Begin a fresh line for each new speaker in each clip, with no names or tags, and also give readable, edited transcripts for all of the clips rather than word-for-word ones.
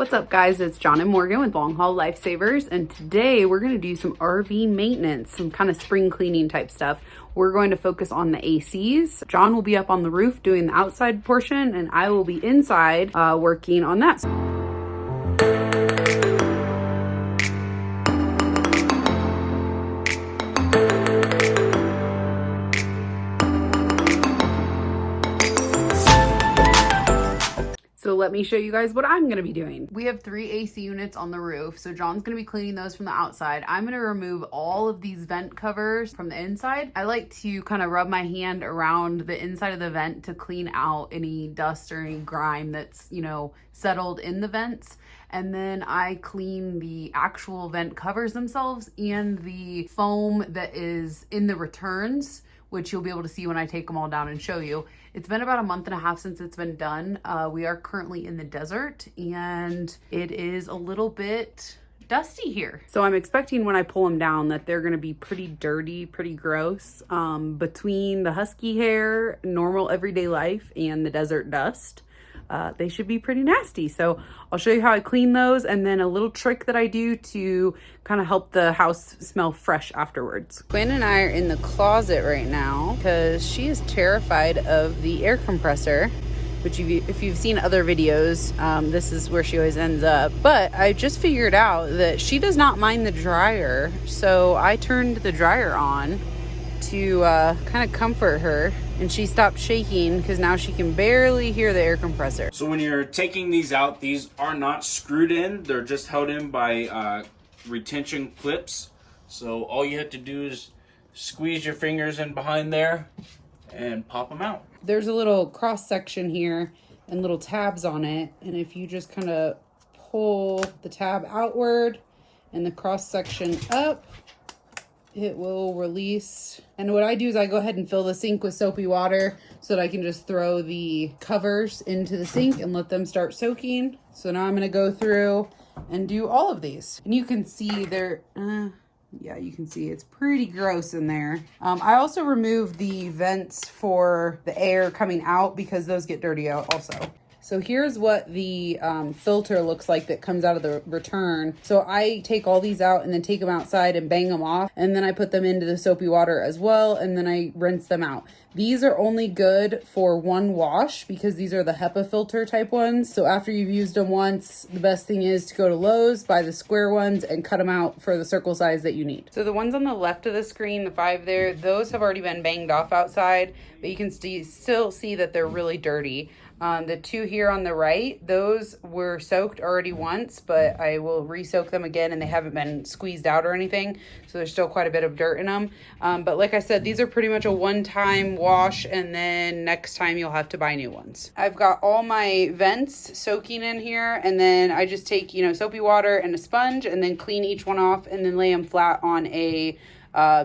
What's up guys, it's John and Morgan with Longhaul Lifesavers, and today we're going to do some RV maintenance, some kind of spring cleaning type stuff. We're going to focus on the ACs. John will be up on the roof doing the outside portion, and I will be inside working on that. So let me show you guys what I'm going to be doing. We have 3 AC units on the roof. So John's going to be cleaning those from the outside. I'm going to remove all of these vent covers from the inside. I like to kind of rub my hand around the inside of the vent to clean out any dust or any grime that's, settled in the vents. And then I clean the actual vent covers themselves and the foam that is in the returns, which you'll be able to see when I take them all down and show you. It's been about a month and a half since it's been done. We are currently in the desert and it is a little bit dusty here. So I'm expecting when I pull them down that they're gonna be pretty dirty, pretty gross. Between the husky hair, normal everyday life, and the desert dust, they should be pretty nasty. So I'll show you how I clean those, and then a little trick that I do to kind of help the house smell fresh afterwards. Quinn and I are in the closet right now because she is terrified of the air compressor, which if you've seen other videos, this is where she always ends up. But I just figured out that she does not mind the dryer. So I turned the dryer on to kind of comfort her, and she stopped shaking because now she can barely hear the air compressor.
So when you're taking these out, these are not screwed in. They're just held in by retention clips. So all you have to do is squeeze your fingers in behind there and pop them out.
There's a little cross section here and little tabs on it, and if you just kind of pull the tab outward and the cross section up, it will release. And what I do is I go ahead and fill the sink with soapy water so that I can just throw the covers into the sink and let them start soaking. So now I'm going to go through and do all of these. And you can see they're, yeah, you can see it's pretty gross in there. I also removed the vents for the air coming out because those get dirty out also. So here's what the filter looks like that comes out of the return. So I take all these out and then take them outside and bang them off. And then I put them into the soapy water as well. And then I rinse them out. These are only good for one wash because these are the HEPA filter type ones. So after you've used them once, the best thing is to go to Lowe's, buy the square ones, and cut them out for the circle size that you need. So the ones on the left of the screen, the 5 there, those have already been banged off outside, but you can still see that they're really dirty. The 2 here on the right, those were soaked already once, but I will re-soak them again, and they haven't been squeezed out or anything, so there's still quite a bit of dirt in them. But like I said, these are pretty much a one-time wash, and then next time you'll have to buy new ones. I've got all my vents soaking in here, and then I just take, soapy water and a sponge, and then clean each one off, and then lay them flat on a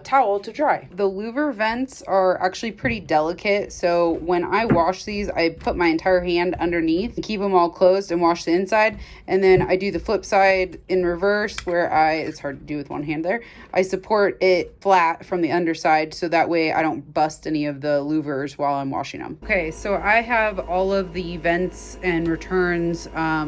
towel to dry. The louver vents are actually pretty delicate, so when I wash these, I put my entire hand underneath and keep them all closed and wash the inside, and then I do the flip side in reverse where it's hard to do with one hand there. I support it flat from the underside so that way I don't bust any of the louvers while I'm washing them. Okay, so I have all of the vents and returns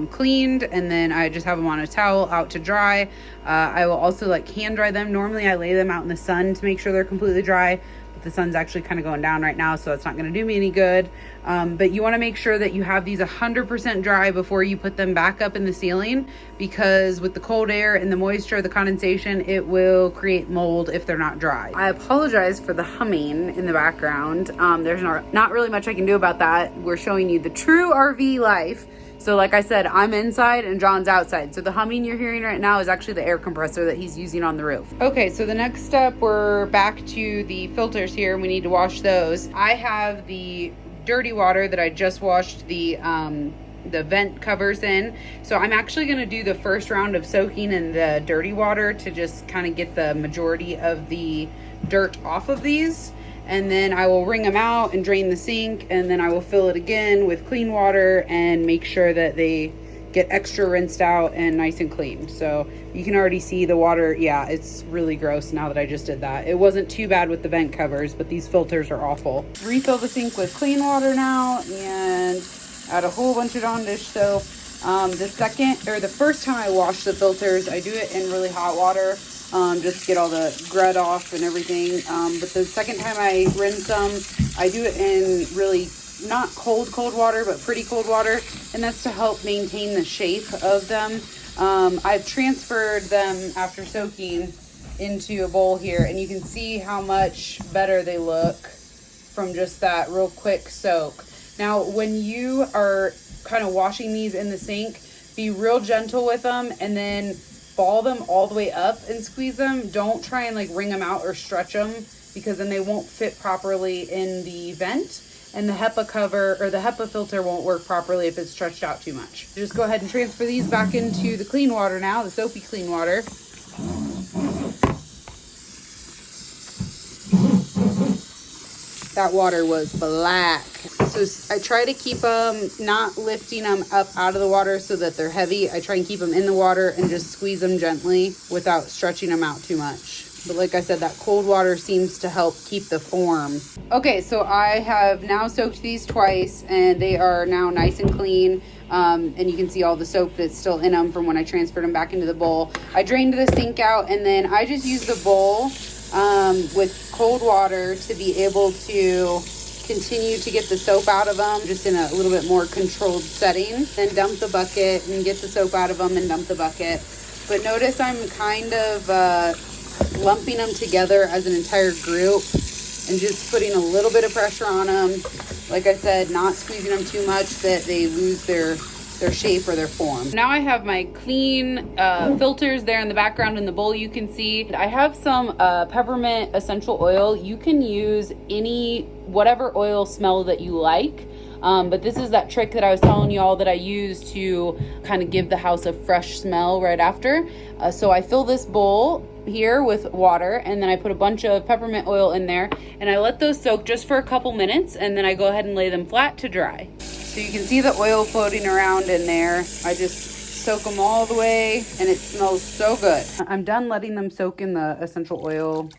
cleaned, and then I just have them on a towel out to dry. I will also hand dry them. Normally I lay them out in the sun to make sure they're completely dry, but the sun's actually kind of going down right now, so it's not going to do me any good. But you want to make sure that you have these 100% dry before you put them back up in the ceiling, because with the cold air and the moisture, the condensation, it will create mold if they're not dry. I apologize for the humming in the background. There's not really much I can do about that. We're showing you the true RV life. So like I said, I'm inside and John's outside. So the humming you're hearing right now is actually the air compressor that he's using on the roof. Okay, so the next step, we're back to the filters here. We need to wash those. I have the dirty water that I just washed the vent covers in. So I'm actually going to do the first round of soaking in the dirty water to just kind of get the majority of the dirt off of these. And then I will wring them out and drain the sink, and then I will fill it again with clean water and make sure that they get extra rinsed out and nice and clean. So you can already see the water. Yeah, it's really gross now that I just did that. It wasn't too bad with the vent covers, but these filters are awful. Refill the sink with clean water now and add a whole bunch of Dawn dish soap. The first time I wash the filters, I do it in really hot water, just to get all the grit off and everything. But the second time I rinse them, I do it in really not cold water, but pretty cold water, and that's to help maintain the shape of them. I've transferred them after soaking into a bowl here, and you can see how much better they look from just that real quick soak. Now, when you are kind of washing these in the sink, be real gentle with them, and then ball them all the way up and squeeze them. Don't try and like wring them out or stretch them, because then they won't fit properly in the vent, and the HEPA cover or the HEPA filter won't work properly if it's stretched out too much. Just go ahead and transfer these back into the clean water now, the soapy clean water. That water was black. So I try to keep them, not lifting them up out of the water so that they're heavy. I try and keep them in the water and just squeeze them gently without stretching them out too much. But like I said, that cold water seems to help keep the form. Okay, so I have now soaked these twice, and they are now nice and clean. And you can see all the soap that's still in them from when I transferred them back into the bowl. I drained the sink out, and then I just used the bowl with cold water to be able to continue to get the soap out of them, just in a little bit more controlled setting. Then dump the bucket and get the soap out of them and dump the bucket. But notice I'm kind of lumping them together as an entire group and just putting a little bit of pressure on them. Like I said, not squeezing them too much that they lose their shape or their form. Now I have my clean filters there in the background in the bowl. You can see I have some peppermint essential oil. You can use whatever oil smell that you like. But this is that trick that I was telling you all that I use to kind of give the house a fresh smell right after. So I fill this bowl here with water, and then I put a bunch of peppermint oil in there, and I let those soak just for a couple minutes, and then I go ahead and lay them flat to dry. So you can see the oil floating around in there. I just soak them all the way, and it smells so good. I'm done letting them soak in the essential oil,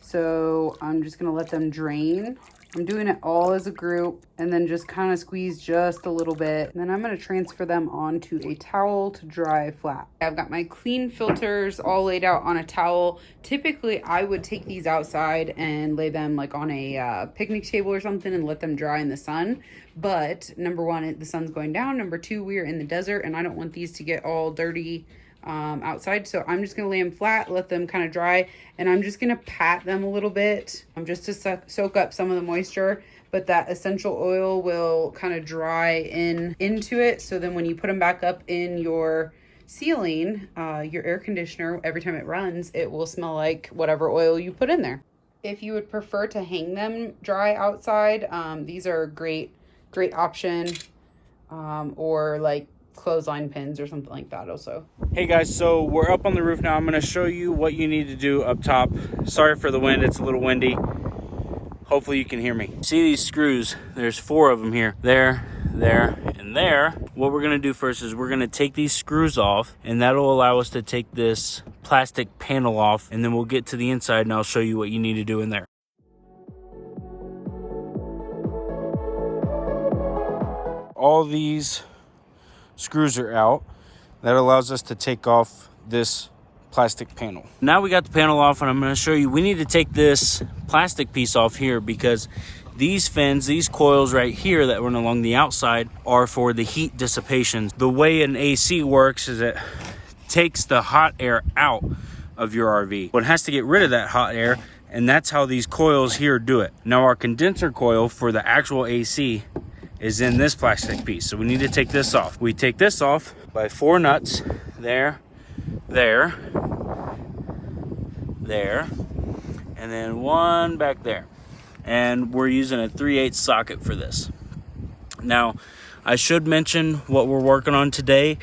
so I'm just gonna let them drain. I'm doing it all as a group, and then just kind of squeeze just a little bit. And then I'm going to transfer them onto a towel to dry flat. I've got my clean filters all laid out on a towel. Typically, I would take these outside and lay them like on a picnic table or something and let them dry in the sun. But number one, the sun's going down. Number two, we're in the desert, and I don't want these to get all dirty outside. So I'm just gonna lay them flat, let them kind of dry, and I'm just gonna pat them a little bit just to soak up some of the moisture, but that essential oil will kind of dry into it. So then when you put them back up in your ceiling, your air conditioner, every time it runs, it will smell like whatever oil you put in there. If you would prefer to hang them dry outside, these are a great option, or like clothesline pins or something like that also.
Hey guys, so we're up on the roof now. I'm going to show you what you need to do up top. Sorry for the wind, it's a little windy. Hopefully you can hear me. See these screws? There's 4 of them here. There, and there. What we're going to do first is we're going to take these screws off, and that'll allow us to take this plastic panel off, and then we'll get to the inside and I'll show you what you need to do in there. All these screws are out. That allows us to take off this plastic panel. Now we got the panel off, and I'm going to show you, we need to take this plastic piece off here, because these fins, these coils right here that run along the outside are for the heat dissipation. The way an AC works is it takes the hot air out of your RV. But it has to get rid of that hot air, and that's how these coils here do it. Now our condenser coil for the actual AC is in this plastic piece, so we need to take this off. We take this off by 4 nuts, there, and then 1 back there. And we're using a 3/8 socket for this. Now, I should mention what we're working on today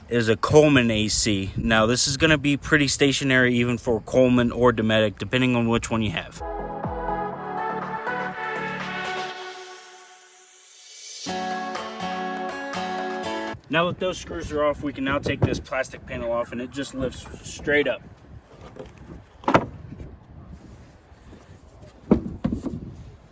is a Coleman AC. Now, this is gonna be pretty stationary even for Coleman or Dometic, depending on which one you have. Now that those screws are off, we can now take this plastic panel off, and it just lifts straight up.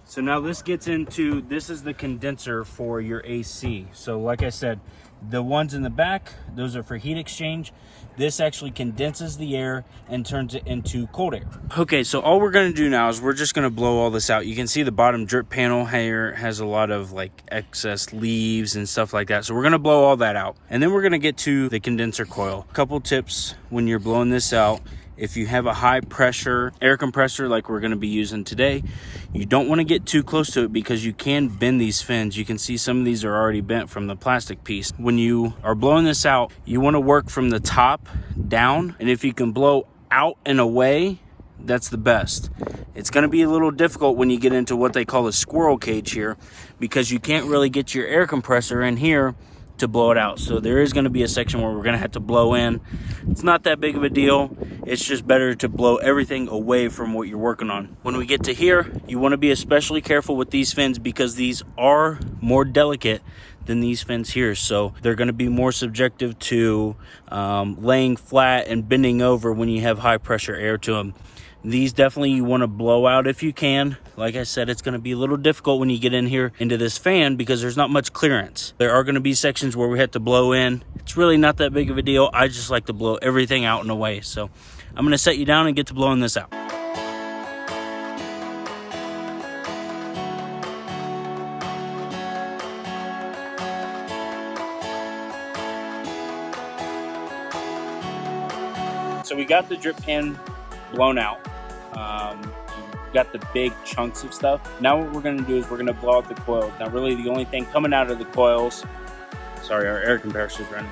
So now this gets into, this is the condenser for your AC. So like I said, the ones in the back, those are for heat exchange. This actually condenses the air and turns it into cold air. Okay, so all we're gonna do now is we're just gonna blow all this out. You can see the bottom drip panel here has a lot of like excess leaves and stuff like that. So we're gonna blow all that out. And then we're gonna get to the condenser coil. A couple tips when you're blowing this out. If you have a high pressure air compressor like we're gonna be using today, you don't wanna get too close to it because you can bend these fins. You can see some of these are already bent from the plastic piece. When you are blowing this out, you wanna work from the top down, and if you can blow out and away, that's the best. It's gonna be a little difficult when you get into what they call a squirrel cage here, because you can't really get your air compressor in here to blow it out. So there is going to be a section where we're going to have to blow in. It's not that big of a deal. It's just better to blow everything away from what you're working on. When we get to here, you want to be especially careful with these fins because these are more delicate than these fins here. So they're going to be more subjective to laying flat and bending over when you have high pressure air to them. These definitely you want to blow out if you can. Like I said, it's going to be a little difficult when you get in here into this fan because there's not much clearance. There are going to be sections where we have to blow in. It's really not that big of a deal. I just like to blow everything out and away. So I'm going to set you down and get to blowing this out. So we got the drip pan blown out. Got the big chunks of stuff. Now what we're going to do is we're going to blow out the coils. Now really the only thing coming out of the coils, sorry, our air compressor is running.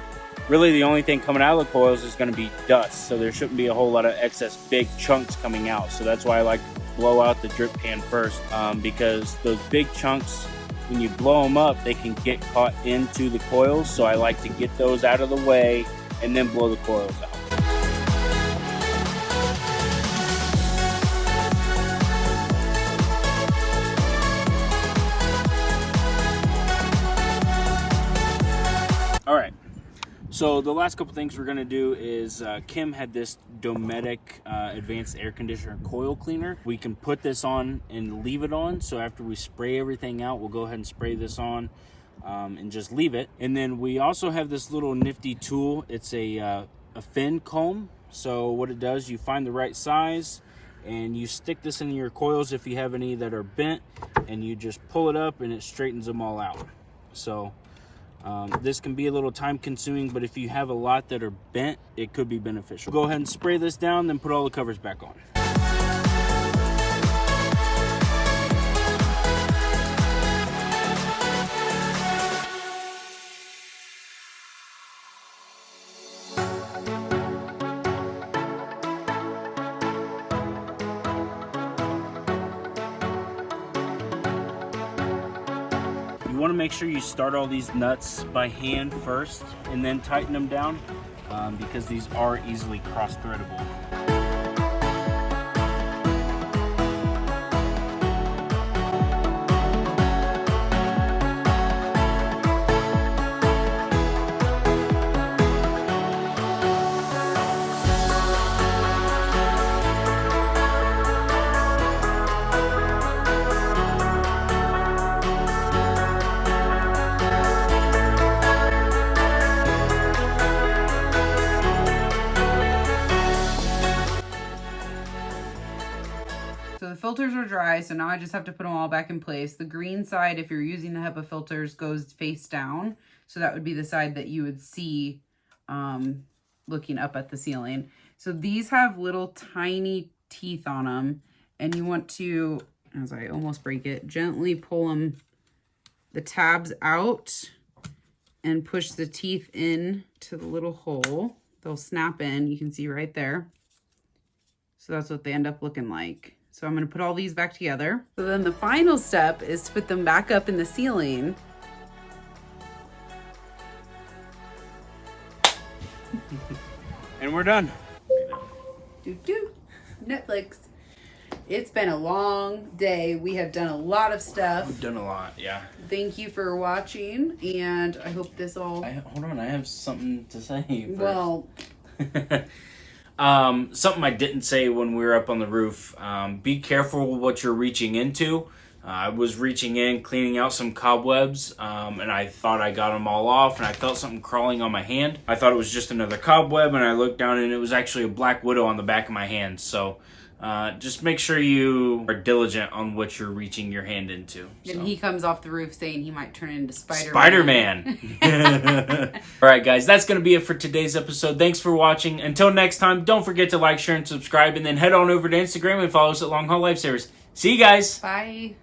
Really the only thing coming out of the coils is going to be dust. So there shouldn't be a whole lot of excess big chunks coming out. So that's why I like to blow out the drip pan first, because those big chunks, when you blow them up, they can get caught into the coils. So I like to get those out of the way and then blow the coils out. All right, so the last couple things we're gonna do is Kim had this Dometic advanced air conditioner coil cleaner. We can put this on and leave it on. So after we spray everything out, we'll go ahead and spray this on and just leave it. And then we also have this little nifty tool. It's a fin comb. So what it does, you find the right size and you stick this in your coils if you have any that are bent, and you just pull it up and it straightens them all out. So this can be a little time consuming, but if you have a lot that are bent, it could be beneficial. Go ahead and spray this down, then put all the covers back on. You want to make sure you start all these nuts by hand first and then tighten them down because these are easily cross-threadable.
So the filters are dry, so now I just have to put them all back in place. The green side, if you're using the HEPA filters, goes face down. So that would be the side that you would see looking up at the ceiling. So these have little tiny teeth on them, and you want to, as I almost break it, gently pull them, the tabs out and push the teeth in to the little hole. They'll snap in, you can see right there. So that's what they end up looking like. So I'm going to put all these back together. So then the final step is to put them back up in the ceiling.
And we're done.
Doo-doo. Netflix. It's been a long day. We have done a lot of stuff.
We've done a lot, yeah.
Thank you for watching, and I hope this all...
Hold on, I have something to say first.
Well...
Something I didn't say when we were up on the roof, be careful with what you're reaching into. I was reaching in, cleaning out some cobwebs, and I thought I got them all off, and I felt something crawling on my hand. I thought it was just another cobweb, and I looked down, and it was actually a black widow on the back of my hand. So just make sure you are diligent on what you're reaching your hand into.
And he comes off the roof saying he might turn into Spider-Man.
Spider-Man. All right, guys, that's going to be it for today's episode. Thanks for watching. Until next time, don't forget to like, share, and subscribe, and then head on over to Instagram and follow us at Longhaul Lifesavers. See you guys.
Bye.